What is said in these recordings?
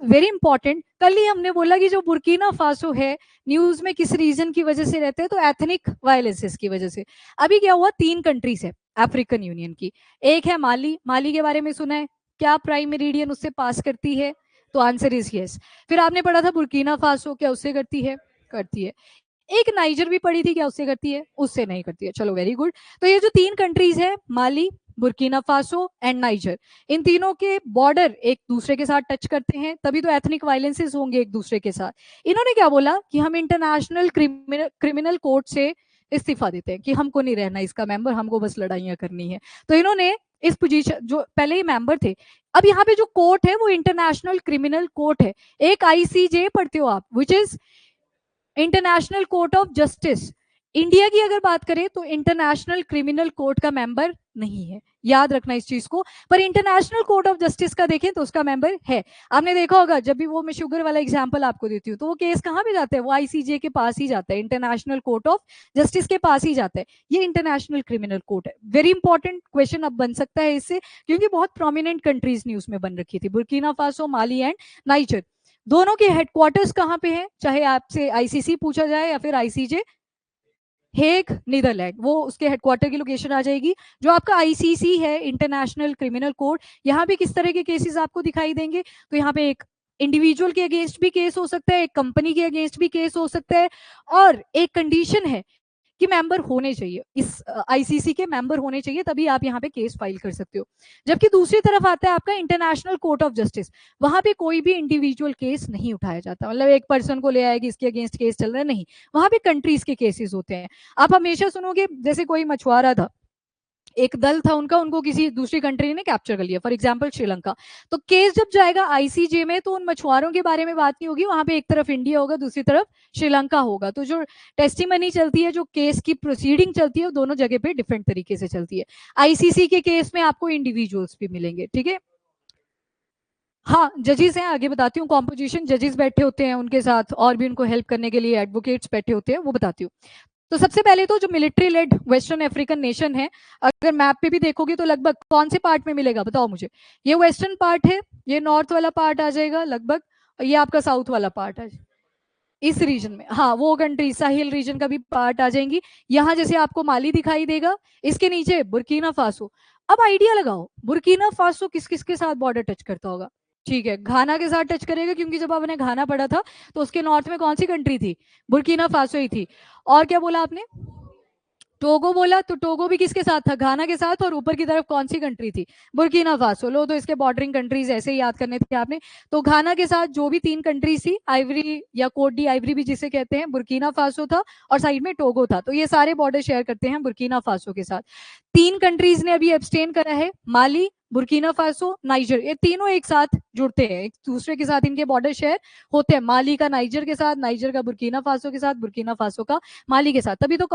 Very important, कल ही हमने बोला कि जो बुर्किना फासो है न्यूज में किस रीजन की वजह से रहते हैं, तो एथनिक वायलेंसेस की वजह से। अभी क्या हुआ, 3 कंट्रीज है अफ्रीकन यूनियन की, एक है माली, माली के बारे में सुना है, क्या प्राइम मेरिडियन उससे पास करती है, तो आंसर इज यस। फिर आपने पढ़ा था बुर्किना फासो, क्या उससे करती है, करती है। एक नाइजर भी पड़ी थी, क्या उससे करती है, उससे नहीं करती है, चलो वेरी गुड। तो ये जो 3 कंट्रीज है, माली, बुर्किना फासो एंड नाइजर, इन तीनों के बॉर्डर एक दूसरे के साथ टच करते हैं, तभी तो एथनिक वायलेंसेस होंगे एक दूसरे के साथ। इन्होंने क्या बोला कि हम इंटरनेशनल क्रिमिनल कोर्ट से इस्तीफा देते हैं, कि हमको नहीं रहना इसका मेंबर, हमको बस लड़ाइयां करनी है। तो इन्होंने इस पोजीशन, जो पहले ही मेंबर थे, अब यहाँ पे जो कोर्ट है वो इंटरनेशनल क्रिमिनल कोर्ट है। एक आईसीजे पढ़ते हो आप, which is international court of justice. India की अगर बात करें तो इंटरनेशनल क्रिमिनल कोर्ट का मेंबर नहीं है, याद रखना इस चीज को। पर इंटरनेशनल कोर्ट ऑफ जस्टिस का देखें तो उसका मेंबर है। आपने देखा होगा, जब भी वो मैं शुगर वाला एग्जांपल आपको देती हूँ, तो वो केस कहाँ पे जाता है, वो आईसीजे के पास ही जाता है, इंटरनेशनल कोर्ट ऑफ जस्टिस के पास ही जाता है। ये इंटरनेशनल क्रिमिनल कोर्ट है। वेरी इंपॉर्टेंट क्वेश्चन अब बन सकता है इससे, क्योंकि बहुत प्रोमिनेंट कंट्रीज न्यूज में बन रखी थी, Burkina Faso, Mali and niger. दोनों के हेडक्वार्टर्स कहां पे हैं, चाहे आपसे आईसीसी पूछा जाए या फिर आईसीजे, हेग नीदरलैंड, वो उसके हेडक्वार्टर की लोकेशन आ जाएगी। जो आपका आईसीसी है, इंटरनेशनल क्रिमिनल कोर्ट, यहाँ पे किस तरह के केसेस आपको दिखाई देंगे, तो यहाँ पे एक इंडिविजुअल के अगेंस्ट भी केस हो सकता है, एक कंपनी के अगेंस्ट भी केस हो सकता है, और एक कंडीशन है कि मेंबर होने चाहिए, इस आईसीसी के मेंबर होने चाहिए, तभी आप यहाँ पे केस फाइल कर सकते हो। जबकि दूसरी तरफ आता है आपका इंटरनेशनल कोर्ट ऑफ जस्टिस, वहां पे कोई भी इंडिविजुअल केस नहीं उठाया जाता, मतलब एक पर्सन को ले आएगी इसके अगेंस्ट केस चल रहा है, नहीं, वहां पे कंट्रीज के केसेस होते हैं। आप हमेशा सुनोगे, जैसे कोई मछुआरा था, एक दल था उनका, उनको किसी दूसरी कंट्री ने कैप्चर कर लिया, फॉर एग्जांपल श्रीलंका, तो केस जब जाएगा आईसीजे में, तो उन मछुआरों के बारे में बात नहीं होगी, वहां पे एक तरफ इंडिया होगा, दूसरी तरफ श्रीलंका होगा। तो जो टेस्टिमनी चलती है, जो केस की प्रोसीडिंग चलती है, दोनों जगह पे डिफरेंट तरीके से चलती है। आईसीसी के केस में आपको इंडिविजुअल्स भी मिलेंगे, ठीक है। हाँ, जजेस हैं, आगे बताती हूँ। कॉम्पोजिशन, जजेस बैठे होते हैं उनके साथ, और भी उनको हेल्प करने के लिए एडवोकेट्स बैठे होते हैं, वो बताती हूँ। तो सबसे पहले तो जो military led western African nation है, अगर मैप पे भी देखोगे तो लगभग कौन से पार्ट में मिलेगा, बताओ मुझे। ये वेस्टर्न पार्ट है, ये नॉर्थ वाला पार्ट आ जाएगा लगभग, ये आपका साउथ वाला पार्ट है इस रीजन में। हाँ, वो कंट्री साहिल रीजन का भी पार्ट आ जाएंगी। यहाँ जैसे आपको माली दिखाई देगा, इसके नीचे बुर्किना फासो। अब आइडिया लगाओ, बुर्किना फासो किस किस के साथ बॉर्डर टच करता होगा, ठीक है, घाना के साथ टच करेगा, क्योंकि जब आपने घाना पढ़ा था तो उसके नॉर्थ में कौन सी कंट्री थी, बुर्किना फासो ही थी। और क्या बोला आपने, टोगो बोला, तो टोगो भी किसके साथ था, घाना के साथ, और ऊपर की तरफ कौन सी कंट्री थी, बुर्किना फासो। लो, तो इसके बॉर्डरिंग कंट्रीज ऐसे ही याद करने थे आपने। तो घाना के साथ जो भी 3 कंट्रीज थी, आइवरी या कोट डी आइवरी भी जिसे कहते हैं, बुर्किना फासो था, और साइड में टोगो था, तो ये सारे बॉर्डर शेयर करते हैं बुर्किना फासो के साथ। 3 कंट्रीज ने अभी एब्सटेन करा है, माली, बुर्किना फासो, नाइजर, ये तीनों एक साथ जुड़ते हैं, एक दूसरे के साथ इनके बॉर्डर शेयर होते हैं, माली का नाइजर के साथ, नाइजर का बुर्किना फासो के साथ, बुर्किना फासो का माली के साथ, तभी तो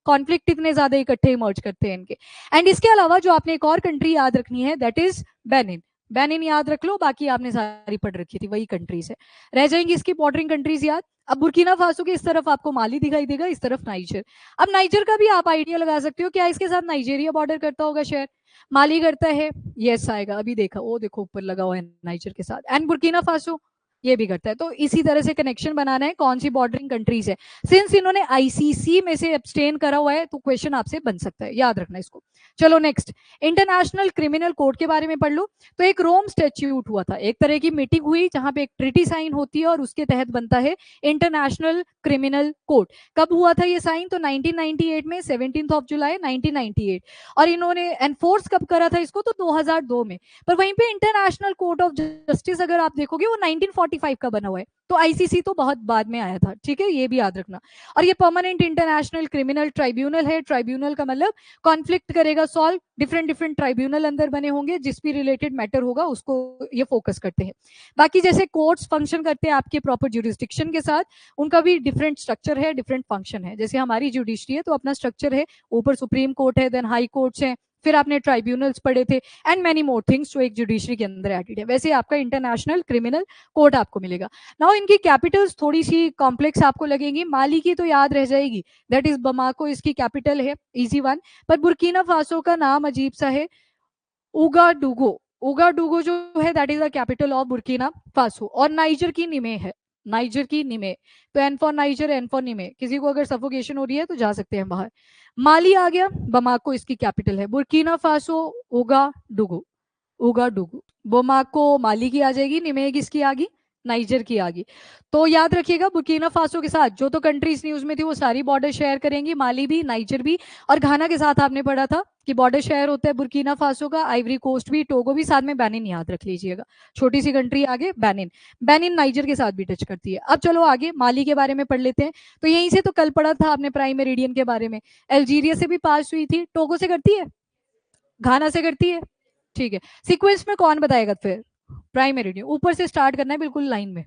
कॉन्फ्लिक्ट इतने ज्यादा इकट्ठे इमर्ज करते हैं इनके। एंड इसके अलावा जो आपने एक और कंट्री याद रखनी है, दैट इज बेनिन। बेनिन याद रख लो, बाकी आपने सारी पढ़ रखी थी, वही कंट्रीज है, रह जाएंगी इसकी बॉर्डरिंग कंट्रीज याद। अब बुर्किना फासो के इस तरफ आपको माली दिखाई देगा, इस तरफ नाइजर। अब नाइजर का भी आप आइडिया लगा सकते हो, क्या इसके साथ नाइजेरिया बॉर्डर करता होगा शेयर, माली करता है, यस आएगा, अभी देखा, वो देखो ऊपर लगा हुआ है नाइजर के साथ, एंड बुर्किना फासो ये भी करता है। तो इसी तरह से कनेक्शन बनाना है, कौन सी बॉर्डरिंग कंट्रीज है। सिंस इन्होंने आईसीसी में से एब्सटेन करा हुआ है, तो क्वेश्चन आपसे बन सकता है, याद रखना इसको। चलो नेक्स्ट, इंटरनेशनल क्रिमिनल कोर्ट के बारे में पढ़ लो। तो एक रोम स्टैट्यूट हुआ था, एक तरह की मीटिंग हुई जहां पे एक ट्रिटी साइन होती है, और उसके तहत बनता है इंटरनेशनल क्रिमिनल कोर्ट। कब हुआ था ये साइन, तो 1998 में, 17 जुलाई 1998। और इन्होंने एनफोर्स कब करा था इसको, तो 2002 में। पर वहीं पे इंटरनेशनल कोर्ट ऑफ जस्टिस अगर आप देखोगे, वो 1945 का बना हुआ है, तो आईसीसी तो बहुत बाद में आया था, ठीक है, ये भी याद रखना। और ये परमानेंट इंटरनेशनल क्रिमिनल ट्राइब्यूनल है, ट्राइब्यूनल का मतलब कॉन्फ्लिक्ट करेगा सॉल्व, डिफरेंट डिफरेंट ट्राइब्यूनल अंदर बने होंगे, जिस भी रिलेटेड मैटर होगा उसको ये फोकस करते हैं। बाकी जैसे कोर्ट्स फंक्शन करते हैं आपके प्रॉपर जुरिस्डिक्शन के साथ, उनका भी डिफरेंट स्ट्रक्चर है, डिफरेंट फंक्शन है। जैसे हमारी जुडिशरी है तो अपना स्ट्रक्चर है, ऊपर सुप्रीम कोर्ट है, देन हाई कोर्ट्स है, फिर आपने ट्राइब्यूनल्स पढ़े थे, एंड मैनी मोर थिंग्स जो एक जुडिशरी के अंदर एडेड है। वैसे आपका इंटरनेशनल क्रिमिनल कोर्ट आपको मिलेगा। नाउ इनकी कैपिटल्स थोड़ी सी कॉम्प्लेक्स आपको लगेंगी, माली की तो याद रह जाएगी, दैट इज बमाको इसकी कैपिटल है, इजी वन। पर बुर्किना फासो का नाम अजीब सा है, उगाडुगो। उगाडुगो जो है that is the capital of Burkina Faso, और नाइजर की निमे है, नाइजर की निमे। तो N for Niger, N for Niamey, किसी को अगर सफोकेशन हो रही है तो जा सकते हैं बाहर। माली आ गया, बमाको इसकी कैपिटल है। Burkina Faso उगाडुगो, उगाडुगु। बोमाको माली की आ जाएगी, निमे किसकी आ गई, नाइजर की आ गई। तो याद रखिएगा बुर्किना फासो के साथ जो तो कंट्रीज न्यूज में थी वो सारी बॉर्डर शेयर करेंगी, माली भी, नाइजर भी, और घाना के साथ आपने पढ़ा था कि बॉर्डर शेयर होता है बुर्किना फासो का, आइवरी कोस्ट भी, टोगो भी, साथ में बेनिन याद रख लीजिएगा, छोटी सी कंट्री आगे बेनिन। बेनिन नाइजर के साथ भी टच करती है। अब चलो आगे माली के बारे में पढ़ लेते हैं। तो यहीं से तो कल पढ़ा था आपने प्राइम मेरिडियन के बारे में, अल्जीरिया से भी पास हुई थी, टोगो से करती है, घाना से करती है, ठीक है। सीक्वेंस में कौन बताएगा फिर, प्राइम मेरिडियन ऊपर से स्टार्ट करना है बिल्कुल लाइन में,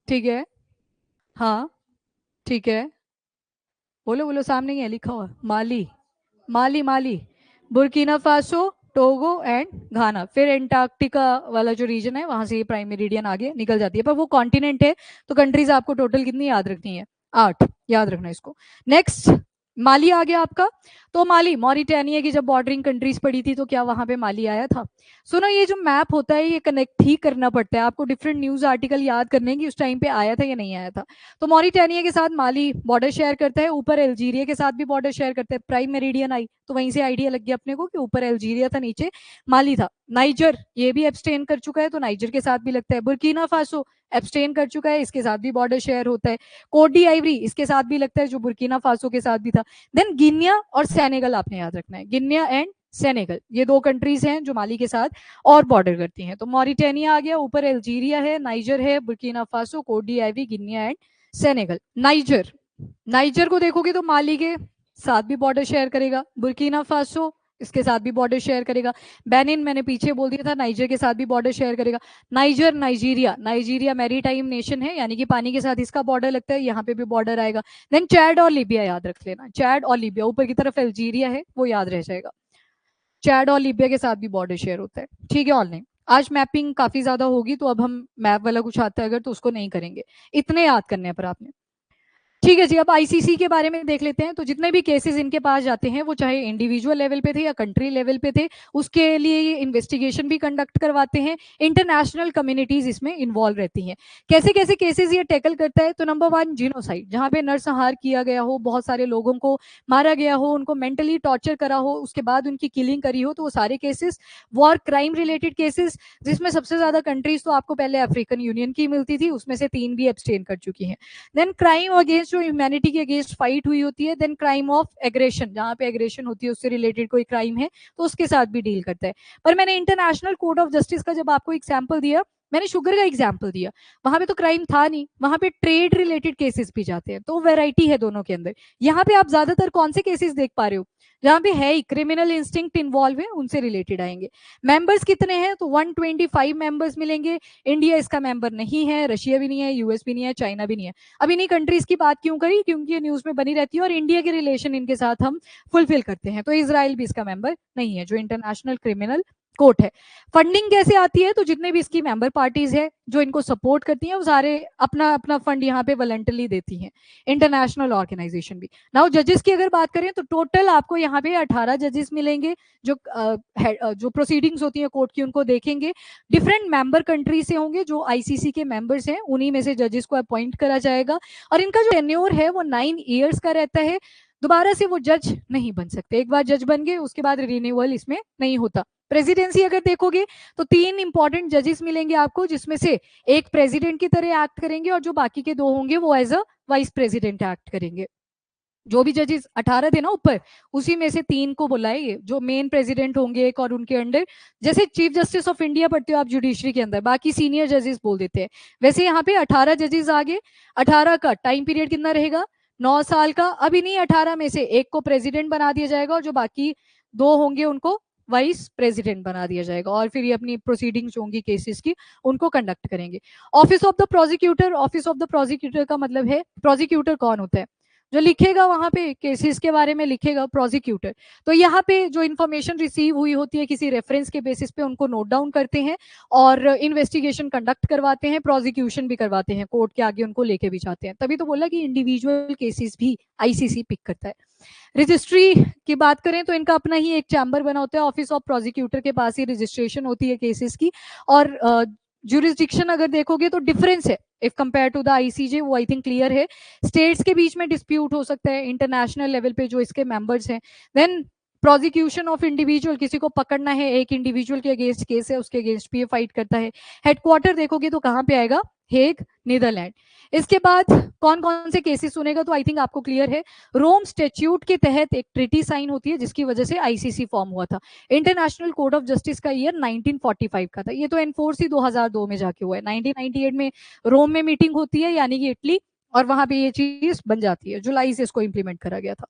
ठीक है। हाँ ठीक है, बोलो बोलो, सामने ही है लिखा हुआ, माली, माली माली, बुर्किना फासो, टोगो एंड घाना। फिर एंटार्क्टिका वाला जो रीजन है वहां से ये प्राइम मेरिडियन आगे निकल जाती है, पर वो कॉन्टिनेंट है। तो कंट्रीज आपको टोटल कितनी याद रखनी है, 8 याद रखना इसको। नेक्स्ट माली आ गया आपका। तो माली, मॉरिटानिया की जब बॉर्डरिंग कंट्रीज पड़ी थी तो क्या वहां पे माली आया था। सुनो, ये जो मैप होता है ये कनेक्ट ही करना पड़ता है आपको, डिफरेंट न्यूज आर्टिकल याद करने की उस टाइम पे आया था या नहीं आया था। तो मॉरिटानिया के साथ माली बॉर्डर शेयर करता है, ऊपर अल्जीरिया के साथ भी बॉर्डर शेयर करता है। प्राइम मेरिडियन आई तो वहीं से आइडिया लग गया अपने को कि ऊपर अल्जीरिया था, नीचे माली था। नाइजर ये भी एब्सटेन कर चुका है तो नाइजर के साथ भी लगता है। बुर्किना फासो एब्सटेन कर चुका है, इसके साथ भी बॉर्डर शेयर होता है। कोट डी आइवरी इसके साथ भी लगता है जो बुर्किना फासो के साथ भी था। देन गिनिया और सेनेगल आपने याद रखना है, गिनिया एंड सेनेगल, ये 2 कंट्रीज हैं जो माली के साथ और बॉर्डर करती हैं। तो मॉरिटानिया आ गया, ऊपर अल्जीरिया है, नाइजर है, Burkina Faso, Cote de Ivoire, Guinea and Senegal. Niger, Niger को देखोगे तो माली के साथ भी बॉर्डर शेयर करेगा, बुर्किना फासो इसके साथ भी बॉर्डर शेयर करेगा, बेनिन मैंने पीछे बोल दिया था नाइजर के साथ भी बॉर्डर शेयर करेगा। Niger, Nigeria, Nigeria maritime nation है यानी कि पानी के साथ इसका बॉर्डर लगता है, यहाँ पे भी बॉर्डर आएगा। देन चैड और लीबिया याद रख लेना, चैड और लीबिया, ऊपर की तरफ अल्जीरिया है वो याद रह जाएगा। चैड और लीबिया के साथ भी बॉर्डर शेयर होता है, ठीक है। ऑनलाइन आज मैपिंग काफी ज्यादा होगी तो अब हम मैप वाला कुछ आता है अगर तो उसको नहीं करेंगे, इतने याद करने हैं पर आपने, ठीक है जी। अब आईसीसी के बारे में देख लेते हैं। तो जितने भी केसेस इनके पास जाते हैं वो चाहे इंडिविजुअल लेवल पे थे या कंट्री लेवल पे थे, उसके लिए ये इन्वेस्टिगेशन भी कंडक्ट करवाते हैं। इंटरनेशनल कम्युनिटीज इसमें इन्वॉल्व रहती हैं। कैसे कैसे केसेस ये टैकल करता है, तो नंबर 1 जीनोसाइड, जहां पे नरसंहार किया गया हो, बहुत सारे लोगों को मारा गया हो, उनको मेंटली टॉर्चर करा हो, उसके बाद उनकी किलिंग करी हो, तो वो सारे cases. War crime related cases, जिसमें सबसे ज्यादा कंट्रीज तो आपको पहले अफ्रीकन यूनियन की मिलती थी, उसमें से 3 भी एब्सटेन कर चुकी हैं। देन क्राइम अगेंस्ट जो ह्यूमैनिटी के अगेंस्ट फाइट हुई होती है। देन क्राइम ऑफ एग्रेशन, जहां पे एग्रेशन होती है उससे रिलेटेड कोई क्राइम है तो उसके साथ भी डील करता है। पर मैंने इंटरनेशनल कोर्ट ऑफ जस्टिस का जब आपको एग्जाम्पल दिया, मैंने शुगर का एग्जाम्पल दिया, वहां पे तो क्राइम था नहीं, वहां पे ट्रेड रिलेटेड केसेस भी जाते हैं, तो वेराइटी है दोनों के अंदर। यहाँ पे आप ज्यादातर कौन से केसेस देख पा रहे हो, जहां पे है ही क्रिमिनल इंस्टिंक्ट इन्वॉल्व है, उनसे रिलेटेड आएंगे। मेंबर्स कितने हैं, तो 125 मेंबर्स मिलेंगे। इंडिया इसका मेंबर नहीं है, रशिया भी नहीं है, यूएस भी नहीं है, चाइना भी नहीं है। अब इन्हीं कंट्रीज की बात क्यों करी, क्योंकि ये न्यूज में बनी रहती है और इंडिया के रिलेशन इनके साथ हम फुलफिल करते हैं। तो इसराइल भी इसका मेंबर नहीं है, जो इंटरनेशनल क्रिमिनल कोर्ट है। फंडिंग कैसे आती है, तो जितने भी इसकी मेंबर पार्टीज है जो इनको सपोर्ट करती हैं वो सारे अपना अपना फंड यहाँ पे वॉलंटरली देती हैं, इंटरनेशनल ऑर्गेनाइजेशन भी। नाउ जजेस की अगर बात करें तो टोटल आपको यहाँ पे 18 जजेस मिलेंगे जो जो प्रोसीडिंग्स होती है कोर्ट की उनको देखेंगे। डिफरेंट मेंबर कंट्री से होंगे, जो आईसीसी के मेंबर्स हैं उन्हीं में से जजेस को अपॉइंट करा जाएगा। और इनका जो टेन्योर है वो 9 ईयर्स का रहता है। दोबारा से वो जज नहीं बन सकते, एक बार जज बन गए उसके बाद रिन्यूअल इसमें नहीं होता। प्रेसिडेंसी अगर देखोगे तो 3 इंपॉर्टेंट जजेस मिलेंगे आपको, जिसमें से एक प्रेसिडेंट की तरह एक्ट करेंगे और जो बाकी के 2 होंगे वो as a vice president act करेंगे। जो भी जजेस 18 थे ना ऊपर, उसी में से 3 को बुलाएंगे, जो मेन प्रेसिडेंट होंगे एक, और उनके अंडर जैसे चीफ जस्टिस ऑफ इंडिया पढ़ते हो आप जुडिशरी के अंदर, बाकी सीनियर जजेस बोल देते हैं, वैसे यहाँ पे 18 जजेस आगे। 18 का टाइम पीरियड कितना रहेगा, 9 साल का। अब इन्हीं 18 में से एक को प्रेसिडेंट बना दिया जाएगा और जो बाकी 2 होंगे उनको वाइस प्रेसिडेंट बना दिया जाएगा, और फिर ये अपनी प्रोसीडिंग्स होंगी केसेस की उनको कंडक्ट करेंगे। Office of the prosecutor, office of the prosecutor का मतलब है प्रोसिक्यूटर कौन होता है, जो लिखेगा वहां पे केसेस के बारे में लिखेगा, प्रोसिक्यूटर। तो यहाँ पे जो इन्फॉर्मेशन रिसीव हुई होती है किसी रेफरेंस के बेसिस पे उनको नोट डाउन करते हैं और इन्वेस्टिगेशन कंडक्ट करवाते हैं, प्रोसिक्यूशन भी करवाते हैं, कोर्ट के आगे उनको लेके भी जाते हैं। तभी तो बोला कि इंडिविजुअल केसेस भी आईसीसी पिक करता है। रजिस्ट्री की बात करें तो इनका अपना ही एक चैम्बर बना होता है, ऑफिस ऑफ प्रोसिक्यूटर के पास ही रजिस्ट्रेशन होती है केसेस की। और जुरिस्डिक्शन अगर देखोगे तो डिफरेंस है if compare to the ICJ, वो आई थिंक क्लियर है। स्टेट्स के बीच में डिस्प्यूट हो सकता है, इंटरनेशनल लेवल पे जो इसके मेंबर्स हैं। देन प्रोसिक्यूशन ऑफ इंडिविजुअल, किसी को पकड़ना है, एक इंडिविजुअल के अगेंस्ट केस है, उसके अगेंस्ट भी ये फाइट करता है। हेडक्वार्टर देखोगे तो कहाँ पे आएगा, हेग, नीदरलैंड। इसके बाद कौन कौन से केसेस सुनेगा तो आई थिंक आपको क्लियर है। रोम स्टेच्यूट के तहत एक ट्रिटी साइन होती है जिसकी वजह से आईसीसी फॉर्म हुआ था। इंटरनेशनल कोर्ट ऑफ जस्टिस का ईयर 1945 का था, ये तो एनफोर्स ही 2002 में जाके हुआ है। 1998 में रोम में मीटिंग होती है, यानी कि इटली, और वहां पे ये चीज बन जाती है, जुलाई से इसको इंप्लीमेंट करा गया था।